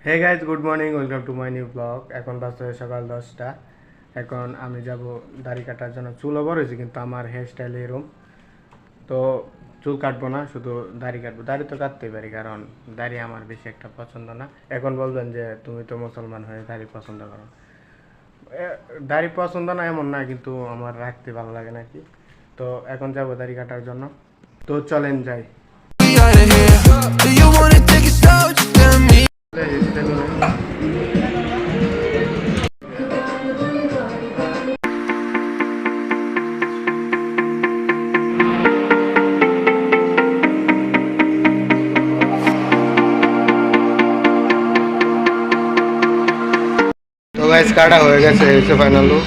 Hey guys, good morning, welcome to my new blog. এখন বাজতে সকাল 10টা। এখন আমি যাব দাড়ি কাটার জন্য। চুলও বড় হয়েছে কিন্তু আমার হেয়ার স্টাইল এরকম। তো চুল কাটবো না, শুধু দাড়ি কাটবো। দাড়ি তো কাটতেই পারি, কারণ দাড়ি আমার বেশি একটা পছন্দ না। এখন বলবেন যে তুমি তো মুসলমান হয়ে দাড়ি পছন্দ করো। দাড়ি পছন্দ না এমন না, কিন্তু আমার রাখতে ভালো লাগে নাকি। তো এখন যাব দাড়ি কাটার জন্য। তো চলেন যাই। তো গাইস, কাটা হয়ে গেছে, এসে ফাইনাল লুক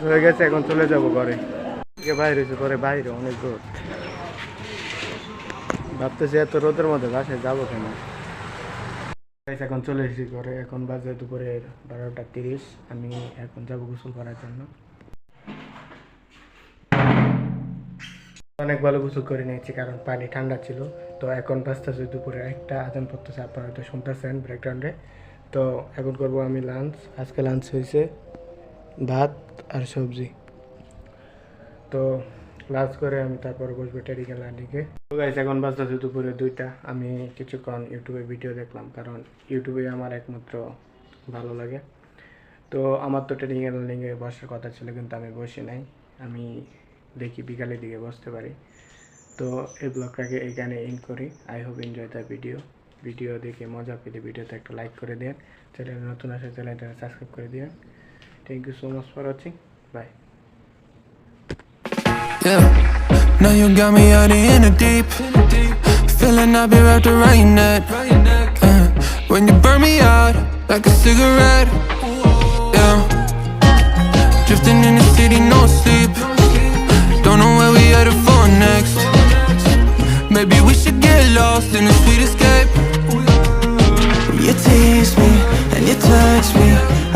হয়ে গেছে। এখন চলে যাব ঘরে। বাইরে হয়েছে, ঘরে বাইরে অনেক রোদ। ভাবতেছি এত রোদের মধ্যে বাসায় যাবো কেন। এখন চলে এসেছি ঘরে। এখন বাজে দুপুরে 12টা 30। আমি এখন যাবো গোসল করার জন্য। অনেক ভালো গোসল করে নিয়েছি, কারণ পানি ঠান্ডা ছিল। তো এখন বাজতেছে দুপুরে 1টা, আজান পড়তেছে, আপনারা হয়তো শুনতেছেন ব্যাকগ্রাউন্ডে। তো এখন করব আমি লাঞ্চ। আজকে লাঞ্চ হয়েছে ভাত আর সবজি। তো লাঞ্চ করে আমি তারপর বসবো টেডিকেল লার্নিংয়ে। তো গাইস, এখন বাজতেছে দুপুরে 2টা। আমি কিছুক্ষণ ইউটিউবে ভিডিও দেখলাম, কারণ ইউটিউবে আমার একমাত্র ভালো লাগে। তো আমার তো টেডিকেল লার্নিংয়ে বসার কথা ছিল, কিন্তু আমি বসি নাই। আমি দেখি বিকালের দিকে বসতে পারি। তো এই ব্লগটাকে এখানে এন্ড করি। I hope enjoy the video দেখে মজা পেলে ভিডিওতে একটা লাইক করে দেন। চ্যানেলে নতুন আসে চ্যানেলটা সাবস্ক্রাইব করে দিন। Thank you so much for watching. Bye. Yeah, now you got me out in the deep. Feeling I'll be wrapped around your neck. When you burn me out like a cigarette. Yeah, drifting in the city, no sleep. Don't know where we headed for next. Maybe we should get lost in a sweet escape. You tease me and you touch me,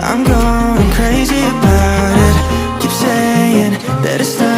I'm going crazy about it. Keep saying that it's not